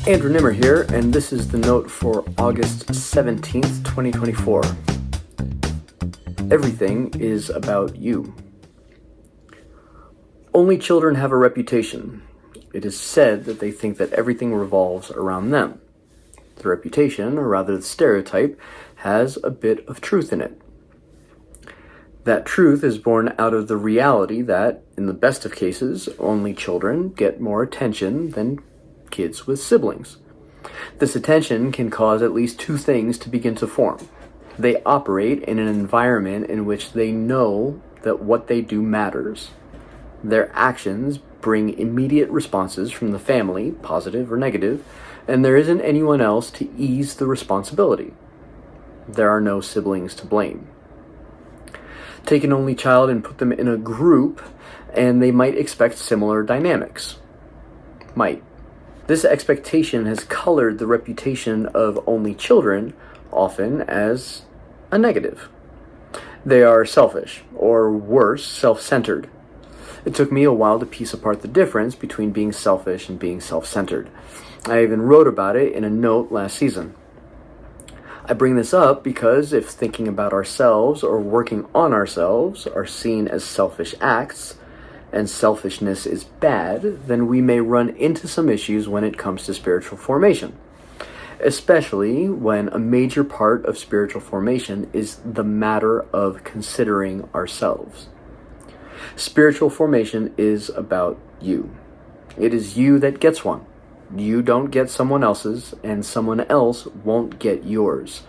Andrew Nemr here, and this is the note for August 17th, 2024. Everything is about you. Only children have a reputation. It is said that they think that everything revolves around them. The reputation, or rather the stereotype, has a bit of truth in it. That truth is born out of the reality that, in the best of cases, only children get more attention than kids with siblings. This attention can cause at least two things to begin to form. They operate in an environment in which they know that what they do matters. Their actions bring immediate responses from the family, positive or negative, and there isn't anyone else to ease the responsibility. There are no siblings to blame. Take an only child and put them in a group, and they might expect similar dynamics. Might. This expectation has colored the reputation of only children, often as a negative. They are selfish, or worse, self-centered. It took me a while to piece apart the difference between being selfish and being self-centered. I even wrote about it in a note last season. I bring this up because if thinking about ourselves or working on ourselves are seen as selfish acts, and selfishness is bad, then we may run into some issues when it comes to spiritual formation, especially when a major part of spiritual formation is the matter of considering ourselves. Spiritual formation is about you. It is you that gets one. You don't get someone else's, and someone else won't get yours,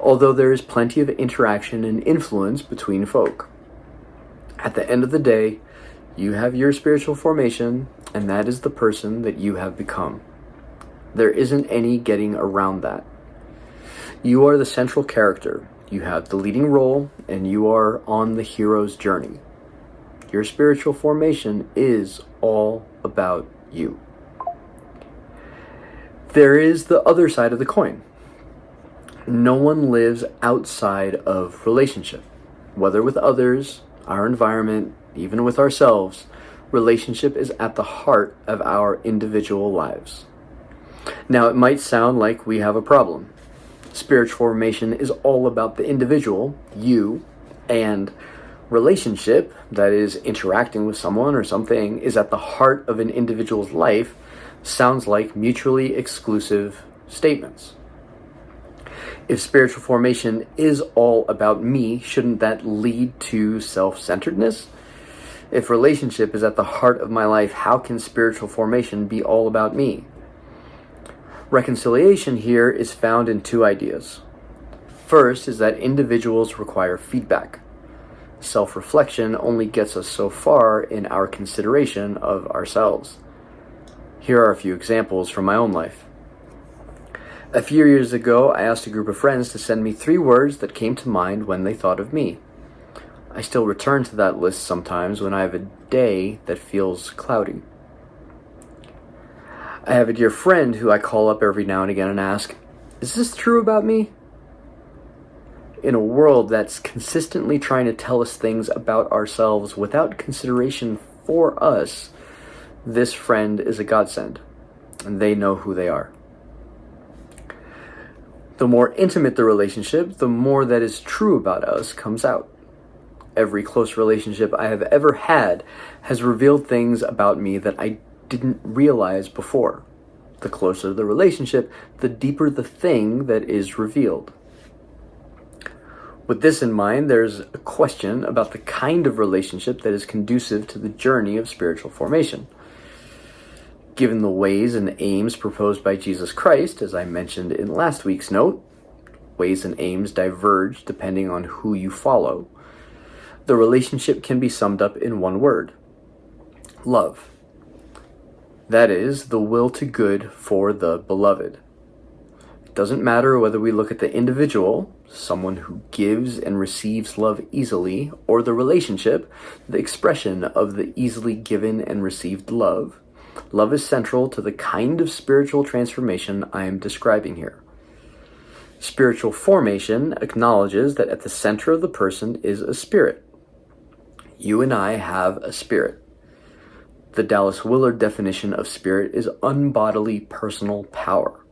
although there is plenty of interaction and influence between folk. At the end of the day, you have your spiritual formation, and that is the person that you have become. There isn't any getting around that. You are the central character. You have the leading role, and you are on the hero's journey. Your spiritual formation is all about you. There is the other side of the coin. No one lives outside of relationship, whether with others, our environment, even with ourselves. Relationship is at the heart of our individual lives. Now, it might sound like we have a problem. Spiritual formation is all about the individual, you, and relationship, that is, interacting with someone or something, is at the heart of an individual's life, sounds like mutually exclusive statements. If spiritual formation is all about me, shouldn't that lead to self-centeredness? If relationship is at the heart of my life, how can spiritual formation be all about me? Reconciliation here is found in two ideas. First is that individuals require feedback. Self-reflection only gets us so far in our consideration of ourselves. Here are a few examples from my own life. A few years ago, I asked a group of friends to send me 3 words that came to mind when they thought of me. I still return to that list sometimes when I have a day that feels cloudy. I have a dear friend who I call up every now and again and ask, "Is this true about me?" In a world that's consistently trying to tell us things about ourselves without consideration for us, this friend is a godsend, and they know who they are. The more intimate the relationship, the more that is true about us comes out. Every close relationship I have ever had has revealed things about me that I didn't realize before. The closer the relationship, the deeper the thing that is revealed. With this in mind, there's a question about the kind of relationship that is conducive to the journey of spiritual formation. Given the ways and aims proposed by Jesus Christ, as I mentioned in last week's note, ways and aims diverge depending on who you follow. The relationship can be summed up in one word: love. That is, the will to good for the beloved. It doesn't matter whether we look at the individual, someone who gives and receives love easily, or the relationship, the expression of the easily given and received love. Love is central to the kind of spiritual transformation I am describing here. Spiritual formation acknowledges that at the center of the person is a spirit. You and I have a spirit. The Dallas Willard definition of spirit is unbodily personal power.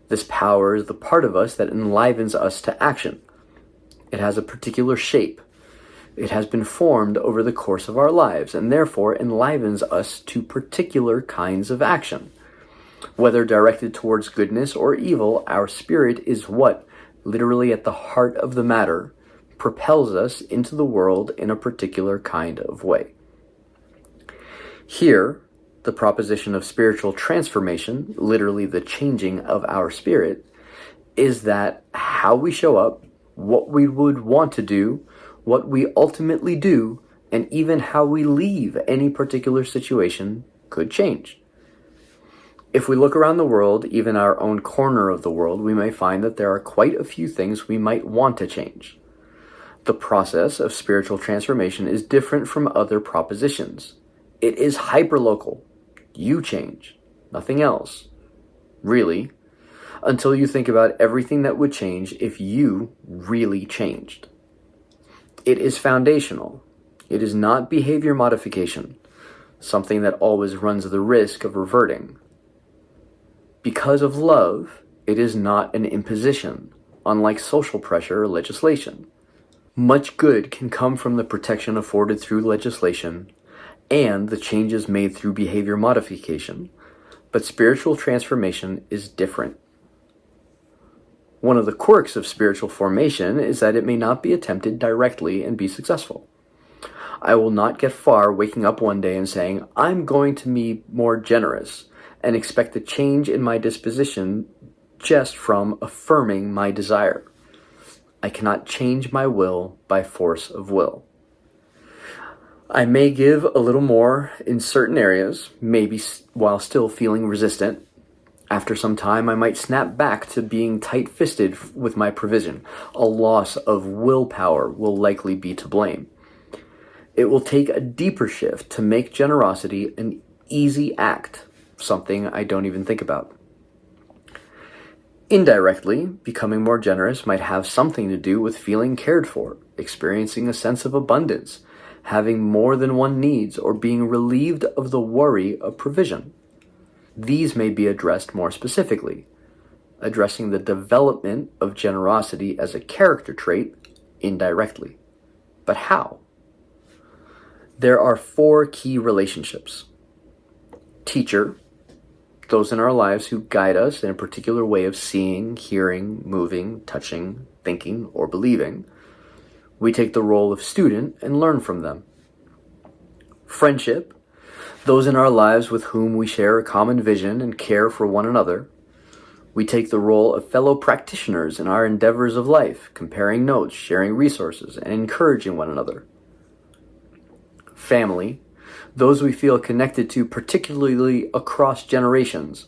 This power is the part of us that enlivens us to action. It has a particular shape. It has been formed over the course of our lives and therefore enlivens us to particular kinds of action. Whether directed towards goodness or evil, our spirit is what, literally at the heart of the matter, propels us into the world in a particular kind of way. Here, the proposition of spiritual transformation, literally the changing of our spirit, is that how we show up, what we would want to do, what we ultimately do, and even how we leave any particular situation could change. If we look around the world, even our own corner of the world, we may find that there are quite a few things we might want to change. The process of spiritual transformation is different from other propositions. It is hyperlocal. You change, nothing else. Really, until you think about everything that would change if you really changed. It is foundational. It is not behavior modification, something that always runs the risk of reverting. Because of love, it is not an imposition, unlike social pressure or legislation. Much good can come from the protection afforded through legislation and the changes made through behavior modification, but spiritual transformation is different. One of the quirks of spiritual formation is that it may not be attempted directly and be successful. I will not get far waking up one day and saying, I'm going to be more generous, and expect a change in my disposition just from affirming my desire. I cannot change my will by force of will. I may give a little more in certain areas, maybe while still feeling resistant. After some time, I might snap back to being tight-fisted with my provision. A loss of willpower will likely be to blame. It will take a deeper shift to make generosity an easy act, something I don't even think about. Indirectly, becoming more generous might have something to do with feeling cared for, experiencing a sense of abundance, having more than one needs, or being relieved of the worry of provision. These may be addressed more specifically, addressing the development of generosity as a character trait indirectly. But how? There are 4 key relationships. Teacher, those in our lives who guide us in a particular way of seeing, hearing, moving, touching, thinking, or believing. We take the role of student and learn from them. Friendship, those in our lives with whom we share a common vision and care for one another. We take the role of fellow practitioners in our endeavors of life, comparing notes, sharing resources, and encouraging one another. Family, those we feel connected to, particularly across generations.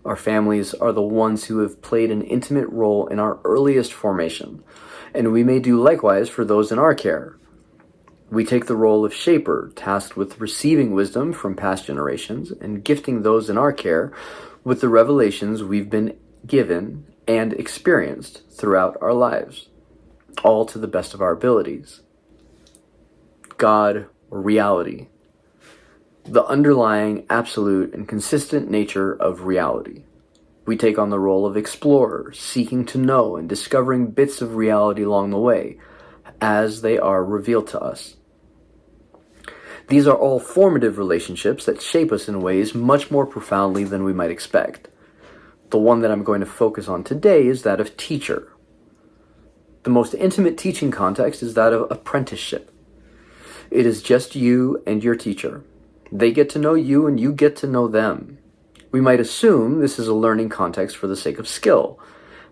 Our families are the ones who have played an intimate role in our earliest formation, and we may do likewise for those in our care. We take the role of shaper, tasked with receiving wisdom from past generations and gifting those in our care with the revelations we've been given and experienced throughout our lives, all to the best of our abilities. God, or reality. The underlying, absolute, and consistent nature of reality. We take on the role of explorer, seeking to know and discovering bits of reality along the way, as they are revealed to us. These are all formative relationships that shape us in ways much more profoundly than we might expect. The one that I'm going to focus on today is that of teacher. The most intimate teaching context is that of apprenticeship. It is just you and your teacher. They get to know you and you get to know them. We might assume this is a learning context for the sake of skill,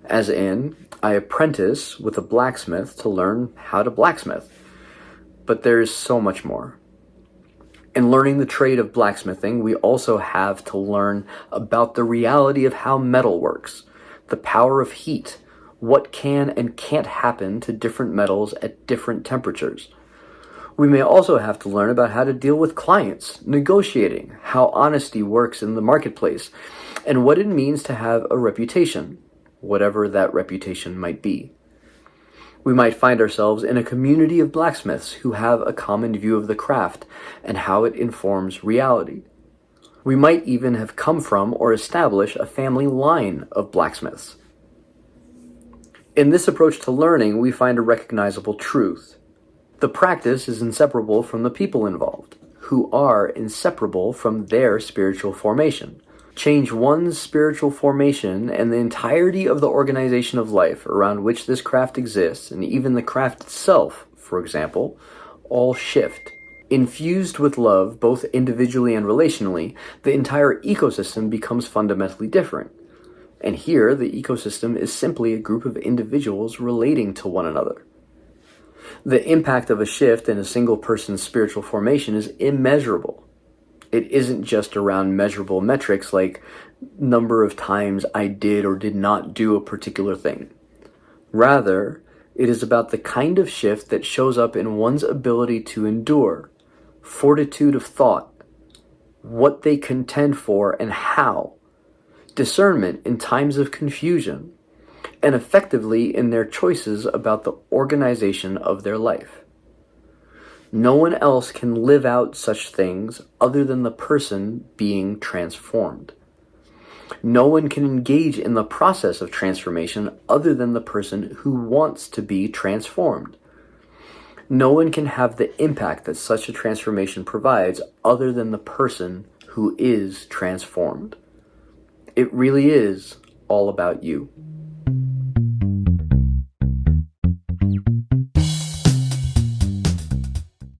as in, I apprentice with a blacksmith to learn how to blacksmith. But there is so much more. In learning the trade of blacksmithing, we also have to learn about the reality of how metal works, the power of heat, what can and can't happen to different metals at different temperatures. We may also have to learn about how to deal with clients, negotiating, how honesty works in the marketplace, and what it means to have a reputation, whatever that reputation might be. We might find ourselves in a community of blacksmiths who have a common view of the craft and how it informs reality. We might even have come from or established a family line of blacksmiths. In this approach to learning, we find a recognizable truth. The practice is inseparable from the people involved, who are inseparable from their spiritual formation. Change one's spiritual formation and the entirety of the organization of life around which this craft exists, and even the craft itself, for example, all shift. Infused with love, both individually and relationally, the entire ecosystem becomes fundamentally different. And here, the ecosystem is simply a group of individuals relating to one another. The impact of a shift in a single person's spiritual formation is immeasurable. It isn't just around measurable metrics like number of times I did or did not do a particular thing. Rather, it is about the kind of shift that shows up in one's ability to endure, fortitude of thought, what they contend for and how, discernment in times of confusion, and effectively in their choices about the organization of their life. No one else can live out such things other than the person being transformed. No one can engage in the process of transformation other than the person who wants to be transformed. No one can have the impact that such a transformation provides other than the person who is transformed. It really is all about you.